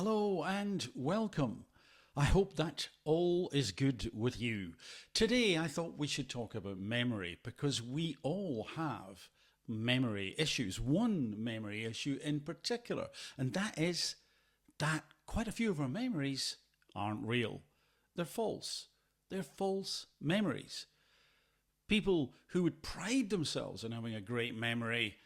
Hello and welcome. I hope that all is good with you. Today I thought we should talk about memory because we all have memory issues. One memory issue in particular, and that is that quite a few of our memories aren't real. They're false. They're false memories. People who would pride themselves on having a great memory,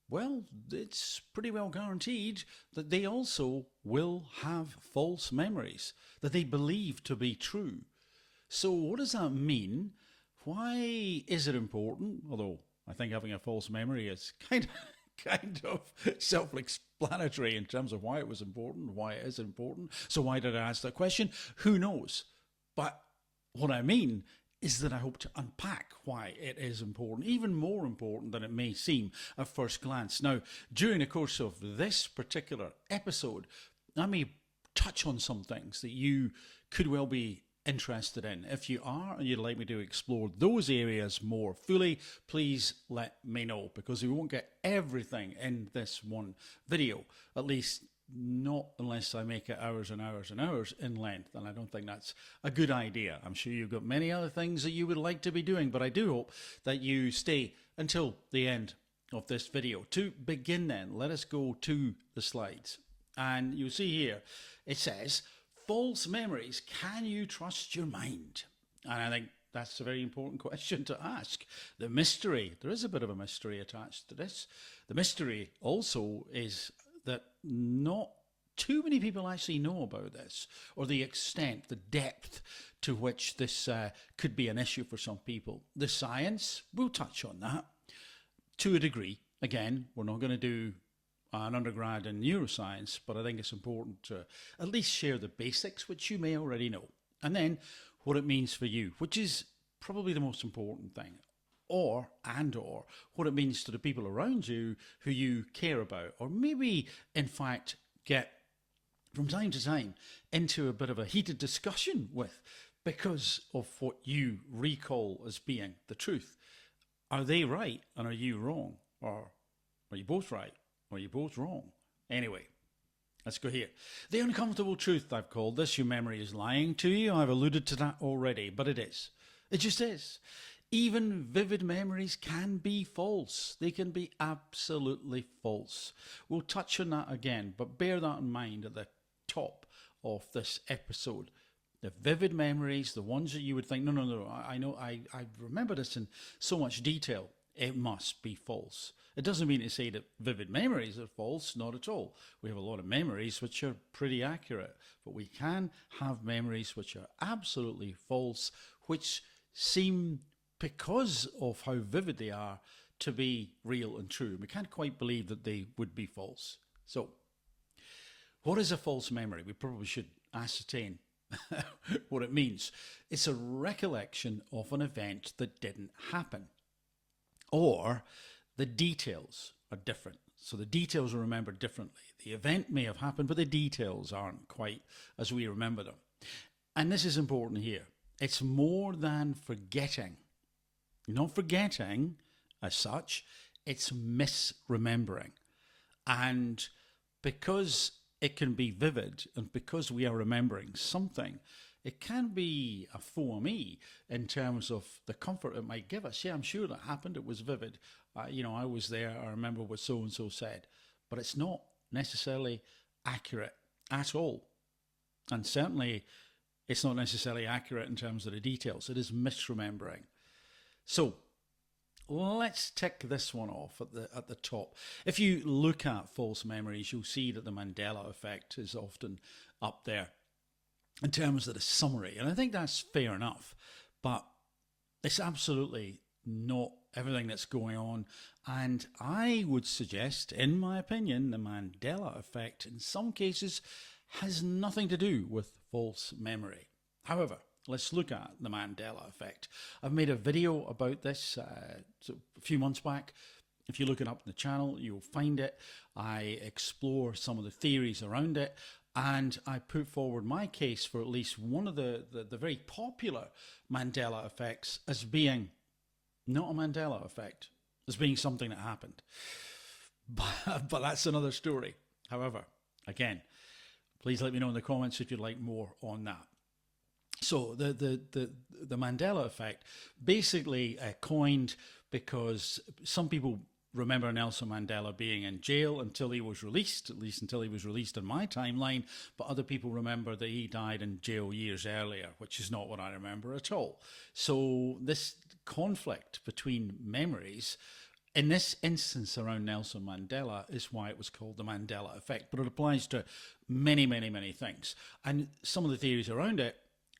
well, it's pretty well guaranteed that they also will have false memories that they believe to be true. So what does that mean? Why is it important? Although I think having a false memory is kind of self-explanatory in terms of why it was important, why it is important. So why did I ask that question? Who knows? But what I mean is that I hope to unpack why it is important, even more important than it may seem at first glance. Now, during the course of this particular episode, I may touch on some things that you could well be interested in. If you are and you'd like me to explore those areas more fully, please let me know, because we won't get everything in this one video, at least not unless I make it hours and hours and hours in length, and I don't think that's a good idea. I'm sure you've got many other things that you would like to be doing, but I do hope that you stay until the end of this video. To begin then, let us go to the slides. And you'll see here, it says, false memories, can you trust your mind? And I think that's a very important question to ask. The mystery, there is a bit of a mystery attached to this. The mystery also is that not too many people actually know about this, or the extent, the depth to which this could be an issue for some people. The science, we'll touch on that to a degree. Again, we're not going to do an undergrad in neuroscience, but I think it's important to at least share the basics, which you may already know. And then what it means for you, which is probably the most important thing. Or what it means to the people around you who you care about, or maybe in fact get from time to time into a bit of a heated discussion with because of what you recall as being the truth. Are they right and are you wrong? Or are you both right or are you both wrong? Anyway, let's go here. The uncomfortable truth, I've called this. Your memory is lying to you. I've alluded to that already, but it is. It just is. Even vivid memories can be false. They can be absolutely false. We'll touch on that again, but bear that in mind at the top of this episode. The vivid memories, the ones that you would think, no, I know, I remember this in so much detail. It must be false. It doesn't mean to say that vivid memories are false, not at all. We have a lot of memories which are pretty accurate, but we can have memories which are absolutely false, which seem, because of how vivid they are, to be real and true. We can't quite believe that they would be false. So, what is a false memory? We probably should ascertain what it means. It's a recollection of an event that didn't happen, or the details are different. So the details are remembered differently. The event may have happened, but the details aren't quite as we remember them. And this is important here. It's more than forgetting. Not forgetting as such, it's misremembering. And because it can be vivid and because we are remembering something, it can be a faux me in terms of the comfort it might give us. Yeah, I'm sure that happened. It was vivid. I was there. I remember what so-and-so said. But it's not necessarily accurate at all. And certainly it's not necessarily accurate in terms of the details. It is misremembering. So let's tick this one off at the top. If you look at false memories, you'll see that the Mandela effect is often up there in terms of the summary. And I think that's fair enough, but it's absolutely not everything that's going on. And I would suggest, in my opinion, the Mandela effect in some cases has nothing to do with false memory. However, let's look at the Mandela effect. I've made a video about this a few months back. If you look it up on the channel, you'll find it. I explore some of the theories around it, and I put forward my case for at least one of the very popular Mandela effects as being not a Mandela effect, as being something that happened. But that's another story. However, again, Please let me know in the comments if you'd like more on that. So the Mandela effect, basically coined because some people remember Nelson Mandela being in jail until he was released, at least until he was released in my timeline, but other people remember that he died in jail years earlier, which is not what I remember at all. So this conflict between memories, in this instance around Nelson Mandela, is why it was called the Mandela effect, but it applies to many, many, many things. And some of the theories around it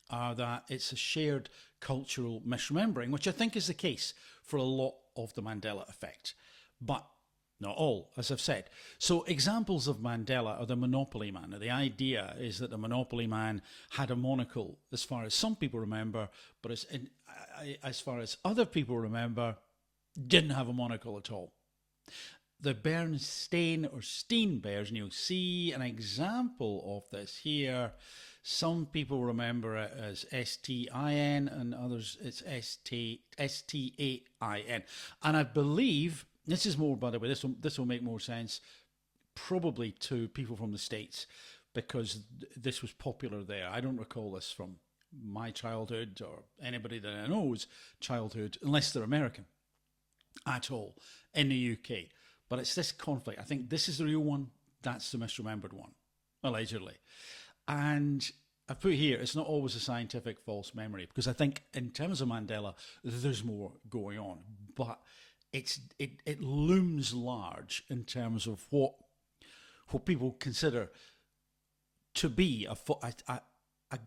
are that it's a shared cultural misremembering, which I think is the case for a lot of the Mandela effect, but not all, as I've said. So examples of Mandela are the Monopoly Man. Now, the idea is that the Monopoly Man had a monocle, as far as some people remember, but as far as other people remember, didn't have a monocle at all. The Bernstein or Steen bears, and you'll see an example of this here. Some people remember it as S-T-I-N, and others it's S-T-A-I-N. And I believe, this is more, by the way, this will make more sense probably to people from the States, because this was popular there. I don't recall this from my childhood or anybody that I know's childhood, unless they're American, at all, in the UK. But it's this conflict. I think this is the real one. That's the misremembered one, allegedly. And I put here, it's not always a scientific false memory, because I think in terms of Mandela, there's more going on. But it looms large in terms of what people consider to be a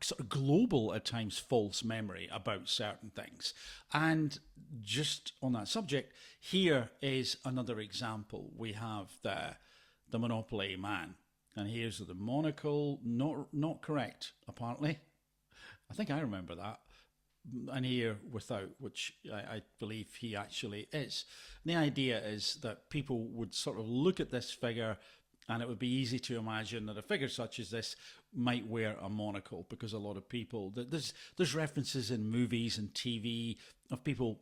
sort of global, at times, false memory about certain things. And just on that subject, here is another example. We have the Monopoly Man. And here's the monocle, not correct, apparently. I think I remember that. And here without, which I believe he actually is. And the idea is that people would sort of look at this figure, and it would be easy to imagine that a figure such as this might wear a monocle, because a lot of people, there's references in movies and TV of people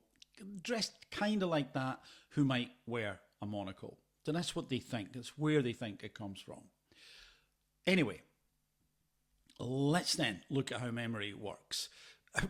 dressed kind of like that who might wear a monocle. So that's what they think. That's where they think it comes from. Anyway, let's then look at how memory works.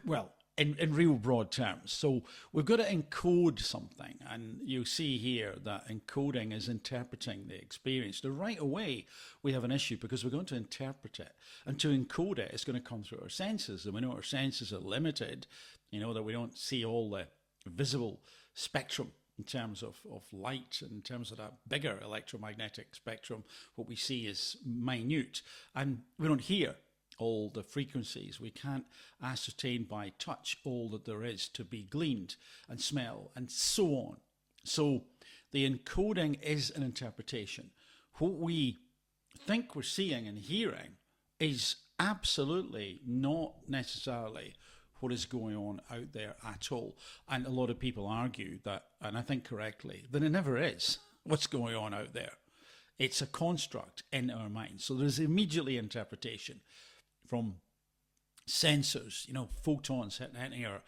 Well, in real broad terms. So we've got to encode something, and you'll see here that encoding is interpreting the experience. Now, right away, we have an issue, because we're going to interpret it, and to encode it, it's going to come through our senses, and we know our senses are limited, that we don't see all the visible spectrum in terms of light, in terms of that bigger electromagnetic spectrum. What we see is minute, and we don't hear all the frequencies. We can't ascertain by touch all that there is to be gleaned, and smell, and so on. So the encoding is an interpretation. What we think we're seeing and hearing is absolutely not necessarily what is going on out there at all. And a lot of people argue that, and I think correctly, that it never is what's going on out there. It's a construct in our minds. So there's immediately interpretation from sensors, photons hitting our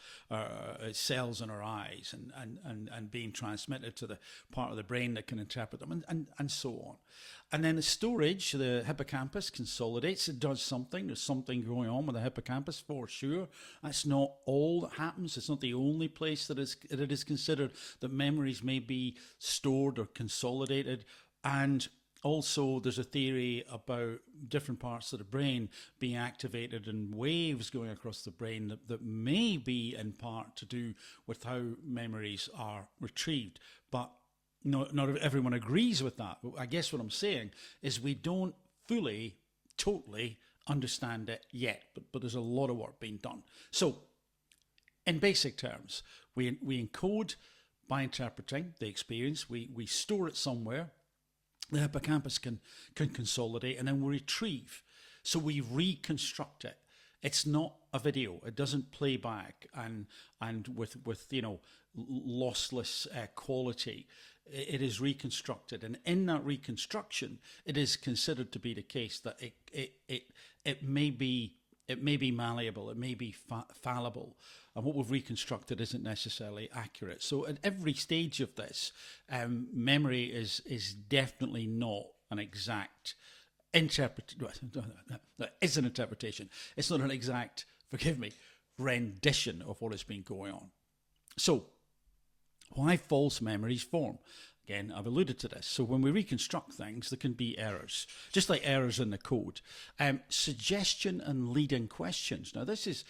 cells in our eyes, and being transmitted to the part of the brain that can interpret them, and so on. And then the storage, the hippocampus consolidates. It does something. There's something going on with the hippocampus, for sure. That's not all that happens. It's not the only place that it is considered that memories may be stored or consolidated. And also, there's a theory about different parts of the brain being activated and waves going across the brain that may be in part to do with how memories are retrieved. But not everyone agrees with that. But I guess what I'm saying is we don't fully, totally understand it yet. But there's a lot of work being done. So, in basic terms, we encode by interpreting the experience. We store it somewhere. The hippocampus can consolidate, and then we retrieve. So we reconstruct it. It's not a video. It doesn't play back and with lossless quality. It is reconstructed, and in that reconstruction, it is considered to be the case that it may be malleable, it may be fallible, and what we've reconstructed isn't necessarily accurate. So at every stage of this, memory is definitely not an exact is an interpretation. It's not an exact, forgive me, rendition of what has been going on. So, why false memories form? Again, I've alluded to this. So when we reconstruct things, there can be errors, just like errors in the code. Suggestion and leading questions. Now, this is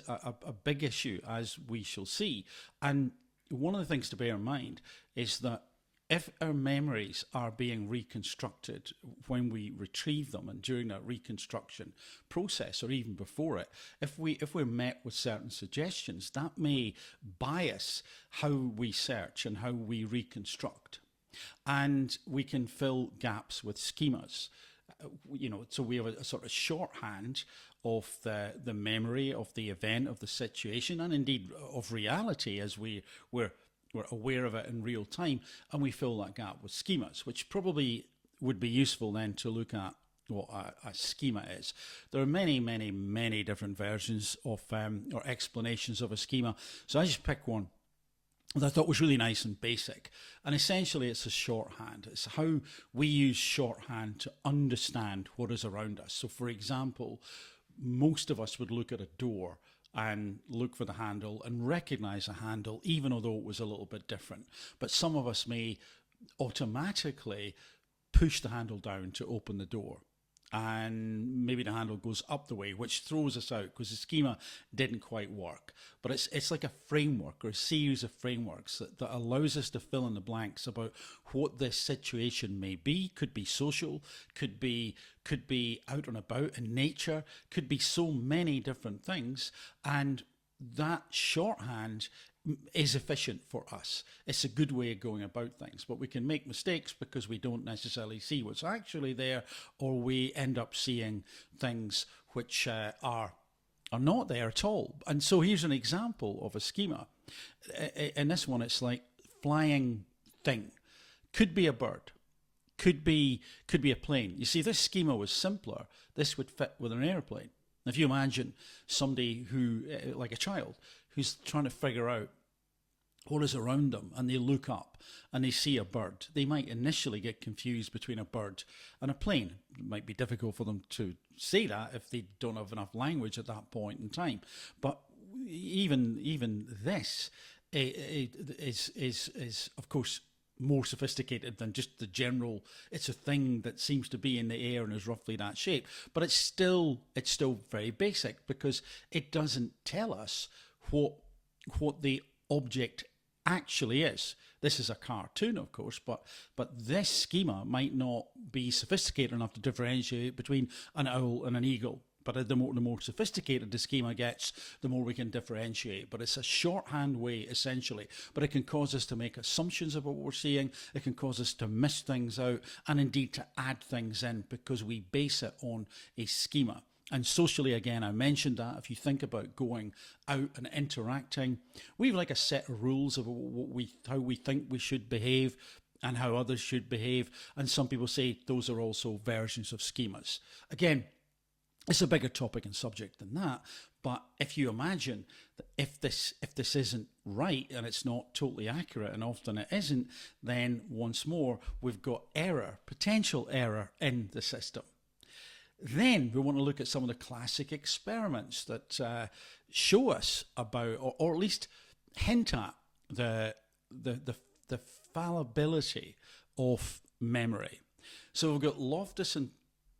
a big issue, as we shall see. And one of the things to bear in mind is that if our memories are being reconstructed when we retrieve them and during that reconstruction process, or even before it, if we're met with certain suggestions, that may bias how we search and how we reconstruct. And we can fill gaps with schemas. So we have a sort of shorthand of the memory of the event, of the situation, and indeed of reality as we're aware of it in real time, and we fill that gap with schemas, which probably would be useful then to look at what a schema is. There are many, many, many different versions of or explanations of a schema, so I just picked one that I thought was really nice and basic. And essentially it's a shorthand. It's how we use shorthand to understand what is around us. So for example, most of us would look at a door and look for the handle and recognize a handle, even although it was a little bit different. But some of us may automatically push the handle down to open the door. And maybe the handle goes up the way, which throws us out because the schema didn't quite work. But it's like a framework or a series of frameworks that allows us to fill in the blanks about what this situation may be. Could be social, could be out and about in nature, could be so many different things. And that shorthand is efficient for us. It's a good way of going about things, but we can make mistakes because we don't necessarily see what's actually there, or we end up seeing things which are not there at all. And so here's an example of a schema. In this one, it's like flying thing. Could be a bird. Could be a plane. You see, this schema was simpler. This would fit with an airplane. If you imagine somebody who, like a child, who's trying to figure out what is around them, and they look up and they see a bird, they might initially get confused between a bird and a plane. It might be difficult for them to say that if they don't have enough language at that point in time. But even this is of course more sophisticated than just the general. It's a thing that seems to be in the air and is roughly that shape, but it's still very basic because it doesn't tell us what the object actually is. This is a cartoon, of course, but this schema might not be sophisticated enough to differentiate between an owl and an eagle. But the more sophisticated the schema gets, the more we can differentiate. But it's a shorthand way, essentially. But it can cause us to make assumptions about what we're seeing. It can cause us to miss things out, and indeed to add things in because we base it on a schema. And socially, again, I mentioned that if you think about going out and interacting, we have like a set of rules about how we think we should behave and how others should behave. And some people say those are also versions of schemas. Again, it's a bigger topic and subject than that. But if you imagine that if this isn't right and it's not totally accurate, and often it isn't, then once more, we've got potential error in the system. Then we want to look at some of the classic experiments that show us about, or at least hint at the fallibility of memory. So we've got Loftus and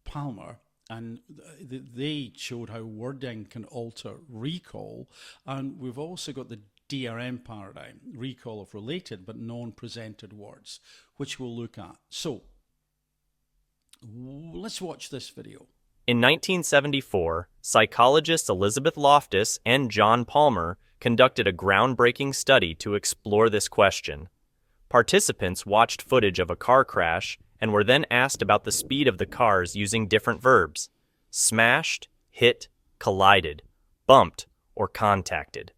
Palmer, and they showed how wording can alter recall. And we've also got the DRM paradigm, recall of related but non-presented words, which we'll look at. So let's watch this video. In 1974, psychologists Elizabeth Loftus and John Palmer conducted a groundbreaking study to explore this question. Participants watched footage of a car crash and were then asked about the speed of the cars using different verbs: smashed, hit, collided, bumped, or contacted.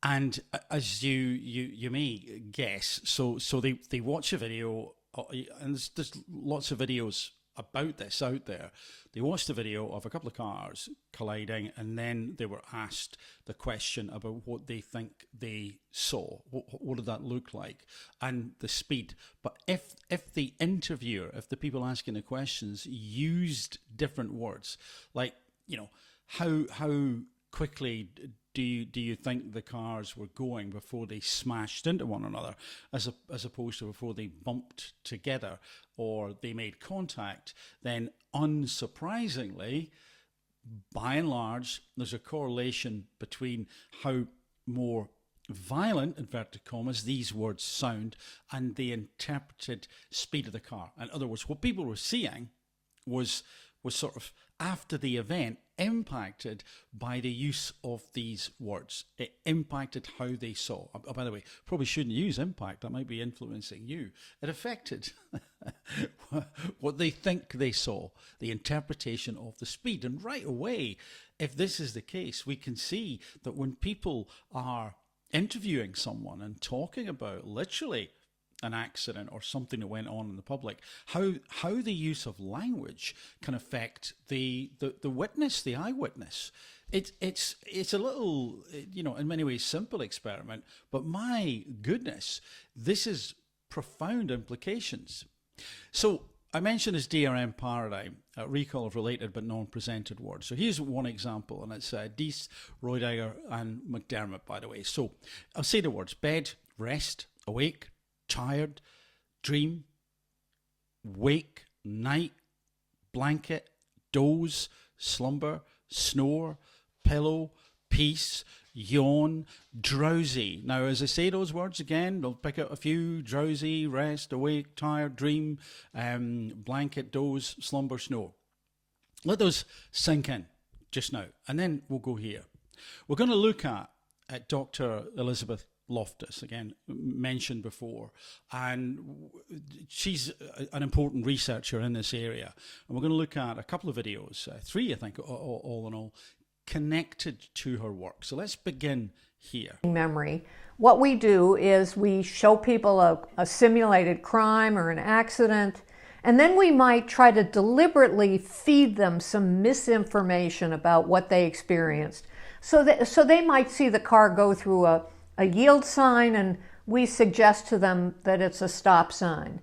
And as you may guess, so they watch a video, and there's lots of videos about this out there. They watched a video of a couple of cars colliding, and then they were asked the question about what they think they saw. What did that look like? And the speed. But if the interviewer, if the people asking the questions used different words, like, how quickly do you think the cars were going before they smashed into one another, as opposed to before they bumped together or they made contact, then unsurprisingly, by and large, there's a correlation between how more violent, inverted commas, these words sound and the interpreted speed of the car. In other words, what people were seeing was sort of, after the event, impacted by the use of these words. It impacted how they saw. Oh, by the way, probably shouldn't use impact. That might be influencing you. It affected what they think they saw, the interpretation of the speed. And right away, if this is the case, we can see that when people are interviewing someone and talking about literally an accident or something that went on in the public, how the use of language can affect the witness, the eyewitness. It's a little, in many ways simple experiment, but my goodness, this is profound implications. So I mentioned this DRM paradigm, recall of related but non-presented words. So here's one example, and it's Deese, Roediger, and McDermott, by the way. So I'll say the words: bed, rest, awake, tired, dream, wake, night, blanket, doze, slumber, snore, pillow, peace, yawn, drowsy. Now, as I say those words again, I'll pick out a few: drowsy, rest, awake, tired, dream, blanket, doze, slumber, snore. Let those sink in just now, and then we'll go here. We're going to look at Dr. Elizabeth Loftus, again mentioned before, and she's an important researcher in this area, and we're going to look at a couple of videos, 3 I think all in all, connected to her work. So let's begin here. Memory. What we do is we show people a simulated crime or an accident, and then we might try to deliberately feed them some misinformation about what they experienced. So they might see the car go through a yield sign, and we suggest to them that it's a stop sign.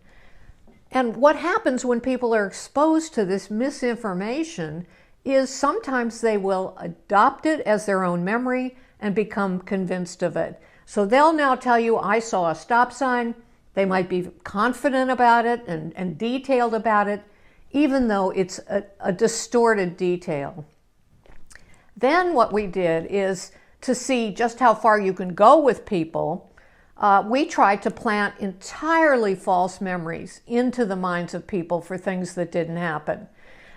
And what happens when people are exposed to this misinformation is sometimes they will adopt it as their own memory and become convinced of it. So they'll now tell you, I saw a stop sign. They might be confident about it and detailed about it, even though it's a distorted detail. Then what we did is, to see just how far you can go with people, we tried to plant entirely false memories into the minds of people for things that didn't happen.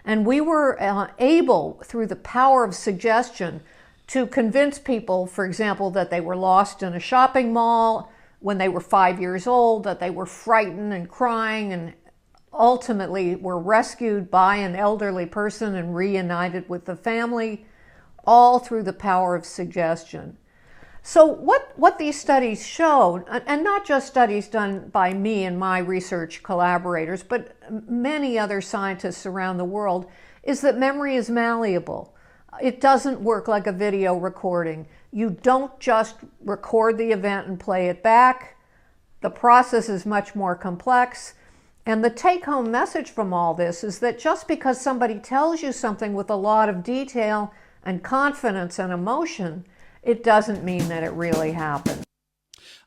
And we were able, through the power of suggestion, to convince people, for example, that they were lost in a shopping mall when they were 5 years old, that they were frightened and crying, and ultimately were rescued by an elderly person and reunited with the family, all through the power of suggestion. So what these studies showed, and not just studies done by me and my research collaborators, but many other scientists around the world, is that memory is malleable. It doesn't work like a video recording. You don't just record the event and play it back. The process is much more complex. And the take-home message from all this is that just because somebody tells you something with a lot of detail and confidence and emotion, it doesn't mean that it really happened.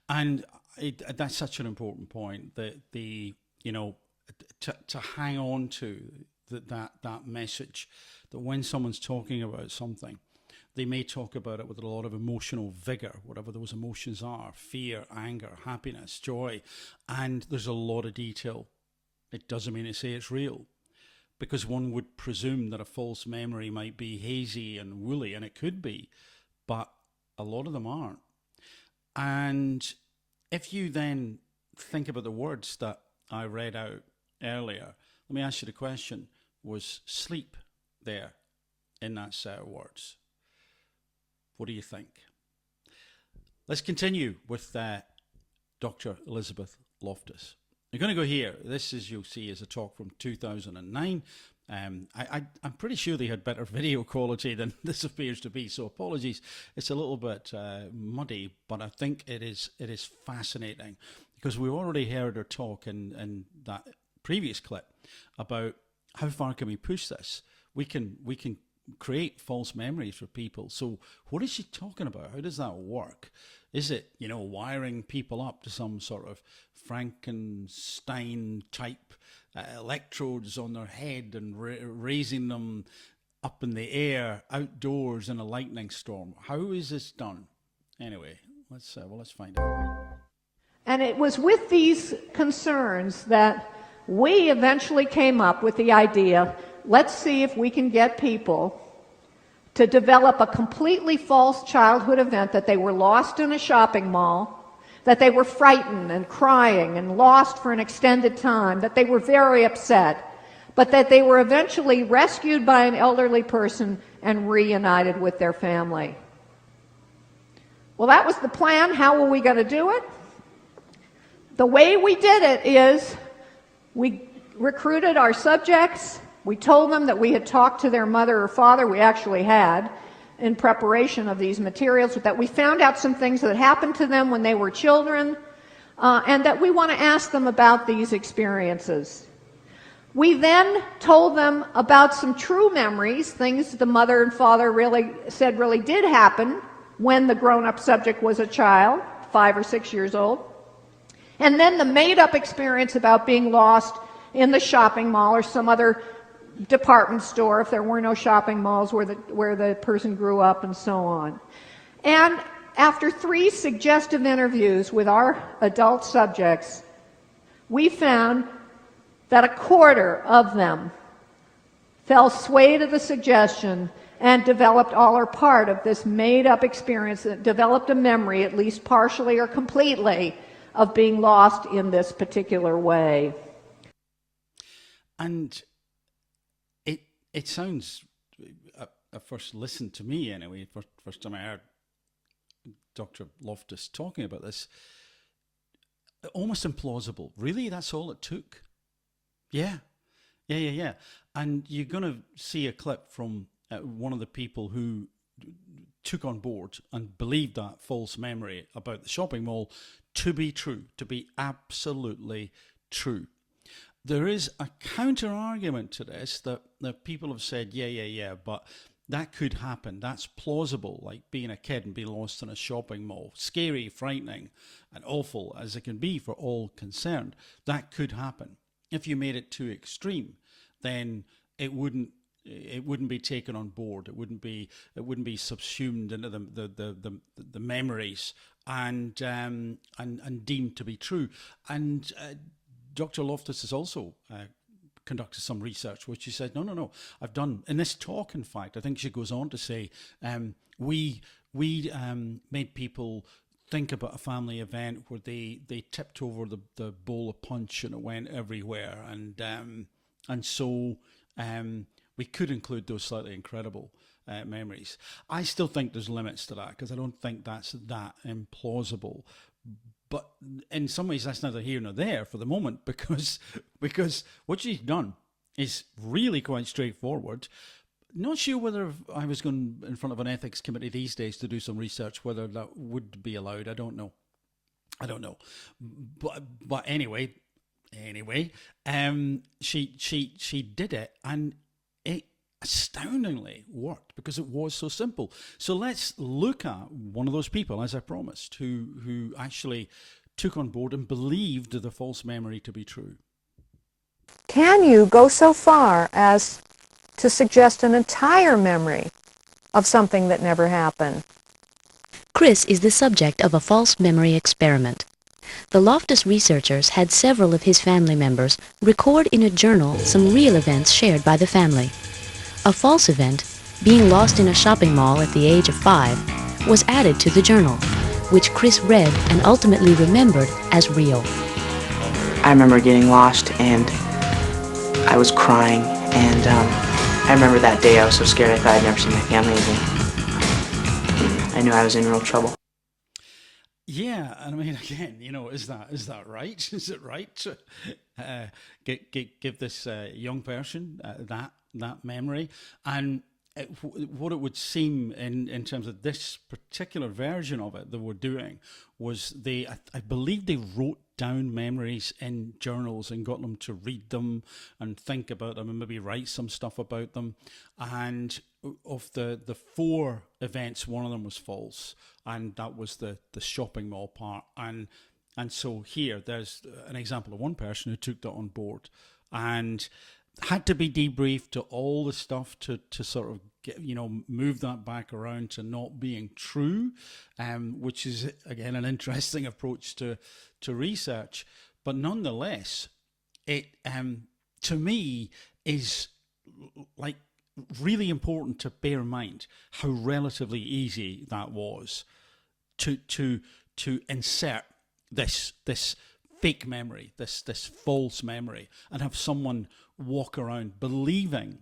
And that's such an important point, that to hang on to that message, that when someone's talking about something, they may talk about it with a lot of emotional vigor, whatever those emotions are: fear, anger, happiness, joy, and there's a lot of detail. It doesn't mean to say it's real, because one would presume that a false memory might be hazy and woolly, and it could be, but a lot of them aren't. And if you then think about the words that I read out earlier, let me ask you the question: was sleep there in that set of words? What do you think? Let's continue with Dr. Elizabeth Loftus. You're going to go here. This, as you'll see, is a talk from 2009. I'm pretty sure they had better video quality than this appears to be, so apologies. It's a little bit muddy, but I think it is fascinating, because we've already heard her talk in that previous clip about how far can we push this. We can create false memories for people. So what is she talking about? How does that work? Is it, wiring people up to some sort of Frankenstein type electrodes on their head and raising them up in the air outdoors in a lightning storm? How is this done? Anyway, let's find out. And it was with these concerns that we eventually came up with the idea, let's see if we can get people to develop a completely false childhood event, that they were lost in a shopping mall, that they were frightened and crying and lost for an extended time, that they were very upset, but that they were eventually rescued by an elderly person and reunited with their family. Well, that was the plan. How were we going to do it? The way we did it is we recruited our subjects. We told them that we had talked to their mother or father. We actually had, in preparation of these materials, that we found out some things that happened to them when they were children, and that we want to ask them about these experiences. We then told them about some true memories, things the mother and father really said really did happen when the grown-up subject was a child, 5 or 6 years old. And then the made-up experience about being lost in the shopping mall or some other department store, if there were no shopping malls where the person grew up, and so on. And after 3 suggestive interviews with our adult subjects, we found that a quarter of them fell sway to the suggestion and developed all or part of this made-up experience, that developed a memory, at least partially or completely, of being lost in this particular way. And it sounds, at first listen to me anyway, first time I heard Dr. Loftus talking about this, almost implausible. Really, that's all it took? Yeah. And you're going to see a clip from one of the people who took on board and believed that false memory about the shopping mall to be true, to be absolutely true. There is a counter-argument to this that people have said, yeah, but that could happen. That's plausible, like being a kid and being lost in a shopping mall. Scary, frightening, and awful as it can be for all concerned. That could happen. If you made it too extreme, then it wouldn't be taken on board. It wouldn't be subsumed into the memories and deemed to be true. And Dr. Loftus has also conducted some research, which she said, no, I've done, in this talk, in fact, I think she goes on to say, we made people think about a family event where they tipped over the bowl of punch and it went everywhere. And so we could include those slightly incredible memories. I still think there's limits to that, because I don't think that's that implausible. But in some ways, that's neither here nor there for the moment, because what she's done is really quite straightforward. Not sure whether I was going in front of an ethics committee these days to do some research, whether that would be allowed. I don't know. But anyway, she did it, and it astoundingly worked because it was so simple. So let's look at one of those people, as I promised, who actually took on board and believed the false memory to be true. Can you go so far as to suggest an entire memory of something that never happened? Chris is the subject of a false memory experiment. The Loftus researchers had several of his family members record in a journal some real events shared by the family. A false event, being lost in a shopping mall at the age of 5, was added to the journal, which Chris read and ultimately remembered as real. I remember getting lost and I was crying, and I remember that day I was so scared I thought I'd never see my family again. I knew I was in real trouble. Yeah, and I mean, again, is that right? Is it right to give this young person that memory? And what it would seem in terms of this particular version of it that we're doing was I believe they wrote down memories in journals and got them to read them and think about them and maybe write some stuff about them. And of the four events, one of them was false, and that was the shopping mall part. And so here there's an example of one person who took that on board and had to be debriefed to all the stuff to sort of get, move that back around to not being true, which is again an interesting approach to research. But nonetheless, it to me is like really important to bear in mind how relatively easy that was to insert this fake memory, this false memory, and have someone walk around believing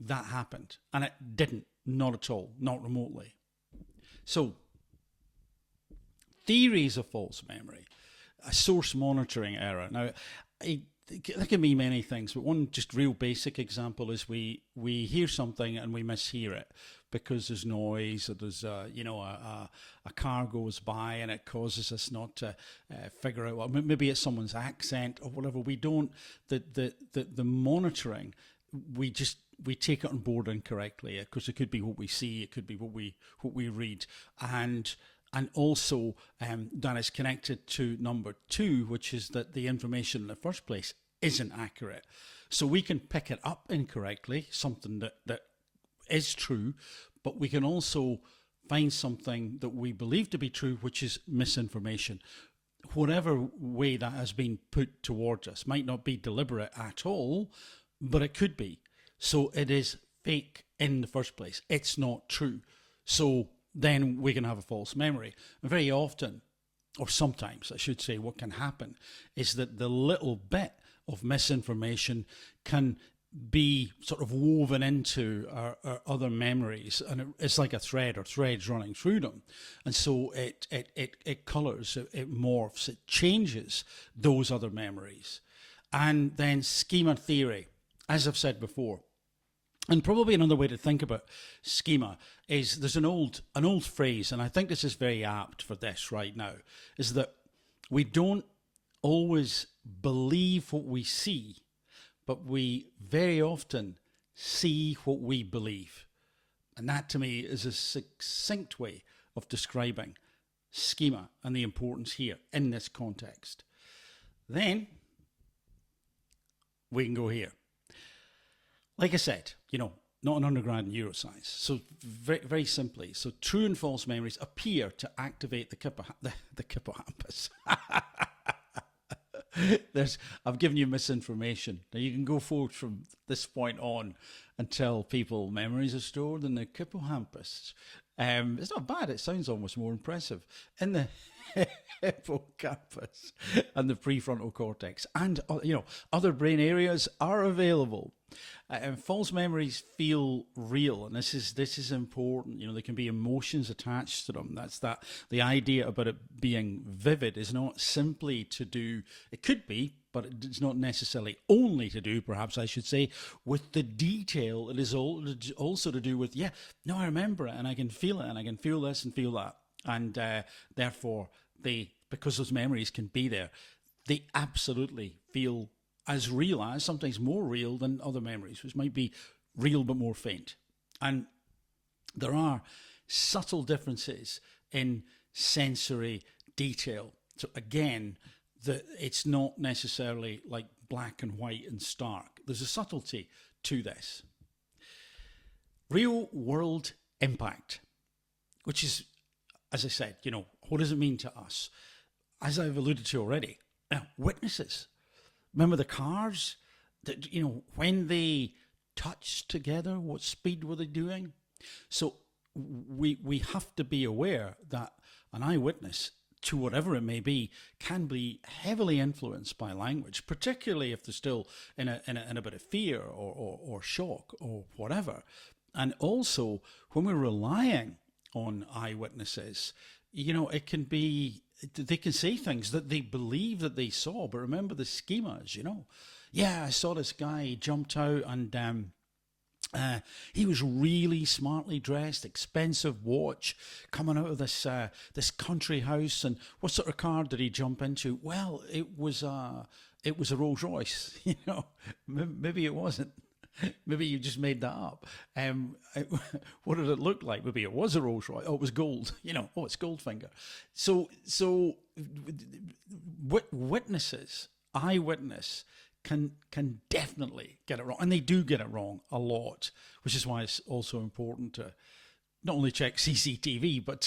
that happened, and it didn't, not at all, not remotely. So, theories of false memory, a source monitoring error. Now, there can be many things, but one just real basic example is we hear something and we mishear it because there's noise, or there's a car goes by and it causes us not to figure out what, maybe it's someone's accent or whatever. We don't the monitoring, we take it on board incorrectly, because it could be what we see, it could be what we read, and also that is connected to number two, which is that the information in the first place isn't accurate. So we can pick it up incorrectly, something that is true, but we can also find something that we believe to be true, which is misinformation. Whatever way that has been put towards us might not be deliberate at all, but it could be. So it is fake in the first place. It's not true. So then we can have a false memory. And very often, or sometimes I should say, what can happen is that the little bit of misinformation can be sort of woven into our other memories, and it's like a thread or threads running through them. And so it colours, it morphs, it changes those other memories. And then schema theory, as I've said before. And probably another way to think about schema is there's an old phrase, and I think this is very apt for this right now, is that we don't always believe what we see, but we very often see what we believe. And that to me is a succinct way of describing schema and the importance here in this context. Then we can go here. Like I said, not an undergrad in neuroscience. So very, very simply, so true and false memories appear to activate the hippocampus. I've given you misinformation. Now you can go forward from this point on and tell people memories are stored in the hippocampus. It's not bad. It sounds almost more impressive. In the hippocampus and the prefrontal cortex, and other brain areas are available. And false memories feel real, and this is important. There can be emotions attached to them. That's the idea about it being vivid is not simply to do. It could be, but it's not necessarily only to do, perhaps I should say, with the detail. It is also to do with, I remember it, and I can feel it, and I can feel this and feel that, and therefore because those memories can be there, they absolutely feel as real as, sometimes more real than other memories, which might be real but more faint. And there are subtle differences in sensory detail. So again, it's not necessarily like black and white and stark. There's a subtlety to this. Real world impact, which is, as I said, what does it mean to us? As I've alluded to already, witnesses. Remember the cars? When they touched together, what speed were they doing? So we have to be aware that an eyewitness, to whatever it may be, can be heavily influenced by language, particularly if they're still in a bit of fear or shock or whatever. And also, when we're relying on eyewitnesses, it can be, they can say things that they believe that they saw, but remember the schemas, Yeah, I saw this guy, he jumped out and he was really smartly dressed, expensive watch, coming out of this country house. And what sort of car did he jump into? Well, it was a Rolls Royce. Maybe it wasn't. Maybe you just made that up. What did it look like? Maybe it was a Rolls Royce. Oh, it was gold. Oh, it's Goldfinger. So witnesses, eyewitness, can definitely get it wrong, and they do get it wrong a lot, which is why it's also important to not only check CCTV but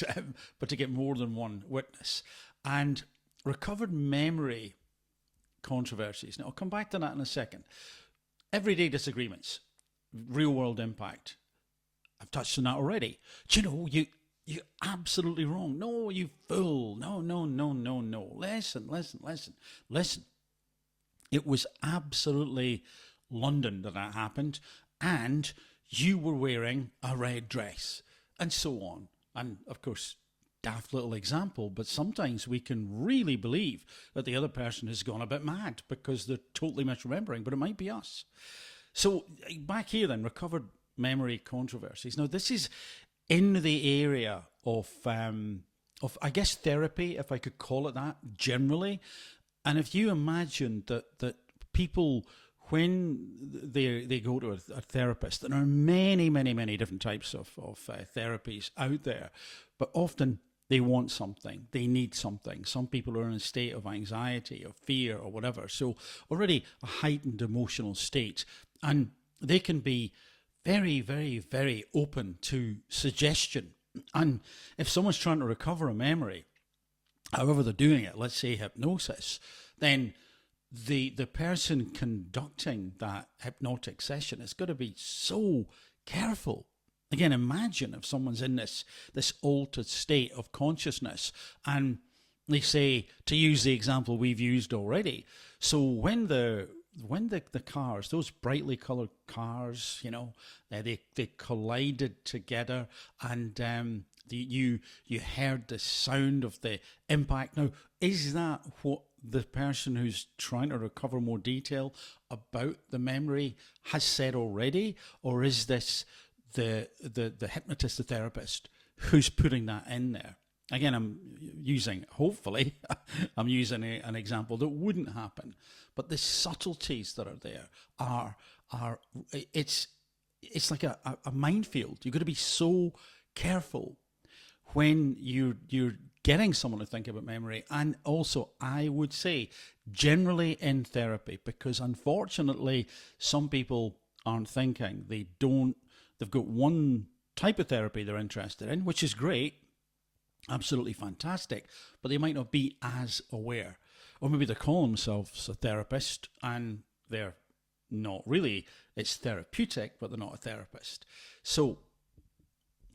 to get more than one witness. And recovered memory controversies. Now I'll come back to that in a second. Everyday disagreements, real world impact. I've touched on that already. Do you're absolutely wrong. No, you fool. No. Listen. It was absolutely London that happened, and you were wearing a red dress, and so on. And of course, daft little example, but sometimes we can really believe that the other person has gone a bit mad because they're totally misremembering, but it might be us. So back here then, recovered memory controversies. Now this is in the area of I guess therapy, if I could call it that, generally. And if you imagine that people, when they go to a therapist, there are many different types of therapies out there, but often they want something, they need something. Some people are in a state of anxiety or fear or whatever, so already a heightened emotional state, and they can be very open to suggestion. And if someone's trying to recover a memory, however they're doing it, let's say hypnosis, then the person conducting that hypnotic session has got to be so careful. Again, imagine if someone's in this altered state of consciousness, and they say, to use the example we've used already, so when the cars, those brightly colored cars, they collided together, and you heard the sound of the impact. Now, is that what the person who's trying to recover more detail about the memory has said already, or is this the hypnotist, the therapist, who's putting that in there? Again, I'm using an example that wouldn't happen, but the subtleties that are there are it's like a minefield. You've got to be so careful when you're getting someone to think about memory, and also I would say generally in therapy, because unfortunately some people aren't thinking. They've got one type of therapy they're interested in, which is great, absolutely fantastic, but they might not be as aware. Or maybe they call themselves a therapist and they're not really. It's therapeutic, but they're not a therapist. So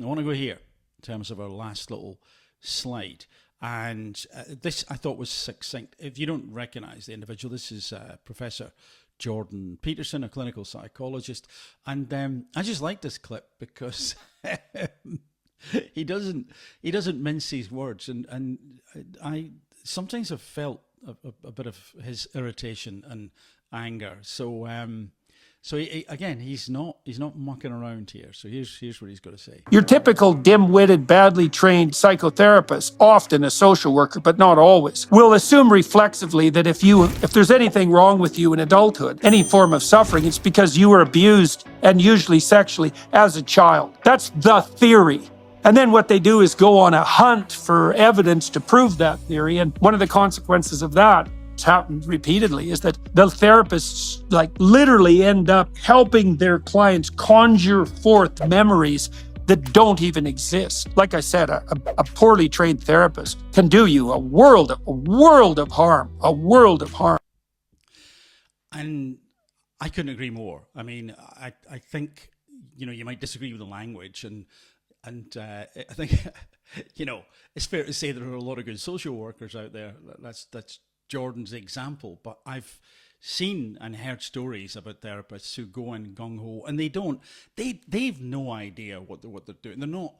I want to go here in terms of our last little slide. And this I thought was succinct. If you don't recognize the individual, this is Professor Jordan Peterson, a clinical psychologist. And I just like this clip because he doesn't mince his words. And I sometimes have felt a bit of his irritation and anger. So again, he's not mucking around here. So here's what he's got to say. Your typical dim-witted, badly trained psychotherapist, often a social worker, but not always, will assume reflexively that if there's anything wrong with you in adulthood, any form of suffering, it's because you were abused, and usually sexually, as a child. That's the theory. And then what they do is go on a hunt for evidence to prove that theory. And one of the consequences of that, it's happened repeatedly, is that the therapists literally end up helping their clients conjure forth memories that don't even exist. Like I said, a poorly trained therapist can do you a world of harm. And I couldn't agree more. I mean, I think, you might disagree with the language, and I think, it's fair to say there are a lot of good social workers out there. That's Jordan's example, but I've seen and heard stories about therapists who go in gung-ho, and they've no idea what they're doing. They're not,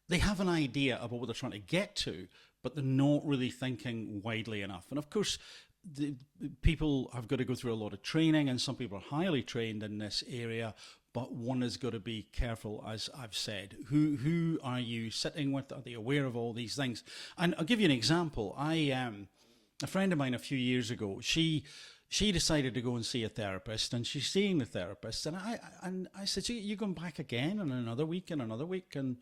they have an idea about what they're trying to get to, but they're not really thinking widely enough. And of course, the people have got to go through a lot of training, and some people are highly trained in this area, but one has got to be careful, as I've said. Who are you sitting with? Are they aware of all these things? And I'll give you an example. A friend of mine a few years ago, she decided to go and see a therapist, and she's seeing the therapist, and I said, so you going back again in another week and another week, and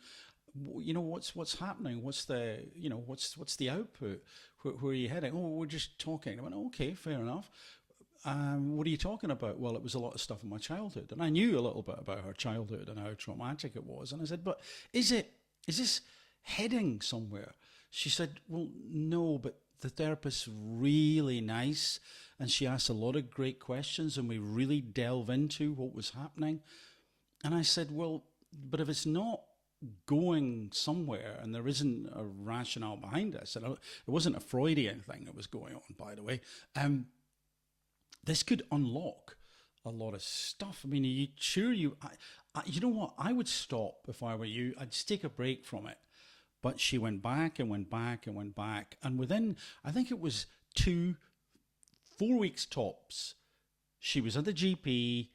you know what's happening? What's the output? Where are you heading? Oh, we're just talking. I went, okay, fair enough. What are you talking about? Well, it was a lot of stuff in my childhood, and I knew a little bit about her childhood and how traumatic it was. And I said, but is this heading somewhere? She said, well, no, but the therapist's really nice, and she asks a lot of great questions, and we really delve into what was happening. And I said, well, but if it's not going somewhere and there isn't a rationale behind this, and it wasn't a Freudian thing that was going on, by the way, this could unlock a lot of stuff. I mean, you know what? I would stop if I were you. I'd just take a break from it. But she went back and went back and went back. And within, I think it was 4 weeks tops, she was at the GP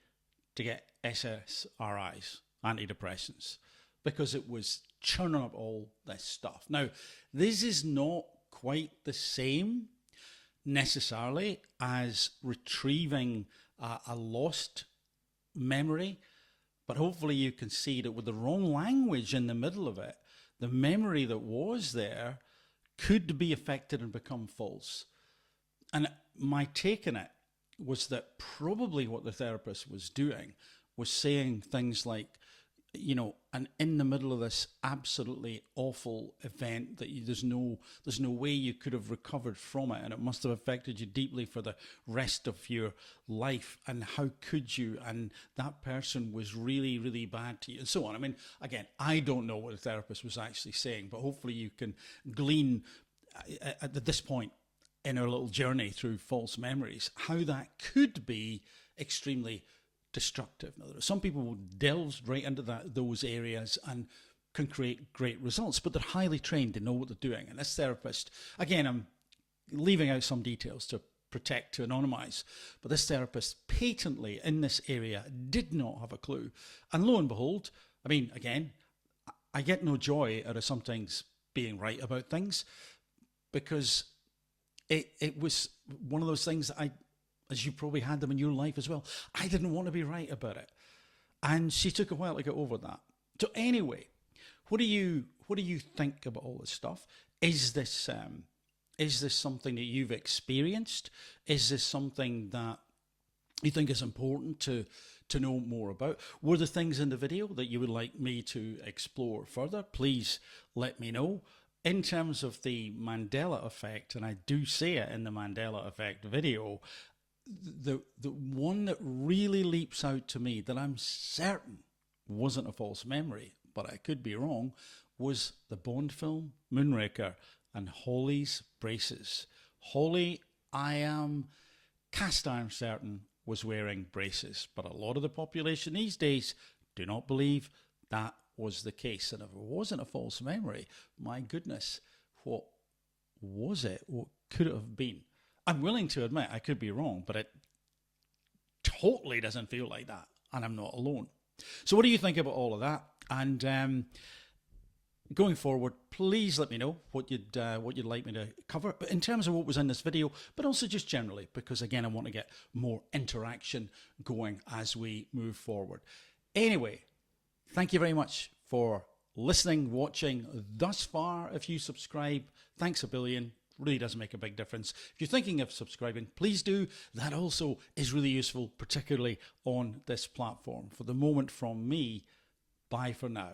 to get SSRIs, antidepressants, because it was churning up all this stuff. Now, this is not quite the same necessarily as retrieving a lost memory, but hopefully you can see that with the wrong language in the middle of it, the memory that was there could be affected and become false. And my take on it was that probably what the therapist was doing was saying things like, and in the middle of this absolutely awful event that there's no way you could have recovered from it, and it must have affected you deeply for the rest of your life, and how could you, and that person was really, really bad to you, and so on. I mean, again, I don't know what the therapist was actually saying, but hopefully you can glean at this point in our little journey through false memories how that could be extremely destructive. Now, there are some people who delve right into those areas and can create great results, but they're highly trained, they know what they're doing. And this therapist, again, I'm leaving out some details to protect, to anonymize, but this therapist patently in this area did not have a clue. And lo and behold, I mean, again, I get no joy out of some things being right about things, because it was one of those things that as you probably had them in your life as well, I didn't want to be right about it. And she took a while to get over that. So anyway, what do you think about all this stuff? Is this something that you've experienced? Is this something that you think is important to know more about? Were there things in the video that you would like me to explore further? Please let me know. In terms of the Mandela effect, and I do say it in the Mandela effect video, the one that really leaps out to me that I'm certain wasn't a false memory, but I could be wrong, was the Bond film Moonraker and Holly's braces. Holly, I am cast iron certain, was wearing braces, but a lot of the population these days do not believe that was the case. And if it wasn't a false memory, my goodness, what was it? What could it have been? I'm willing to admit I could be wrong, but it totally doesn't feel like that, and I'm not alone. So what do you think about all of that? And going forward, please let me know what you'd like me to cover, but in terms of what was in this video, but also just generally, because again, I want to get more interaction going as we move forward. Anyway, thank you very much for listening, watching thus far. If you subscribe, thanks a billion. Really does make a big difference. If you're thinking of subscribing, please do. That also is really useful, particularly on this platform. For the moment, from me, bye for now.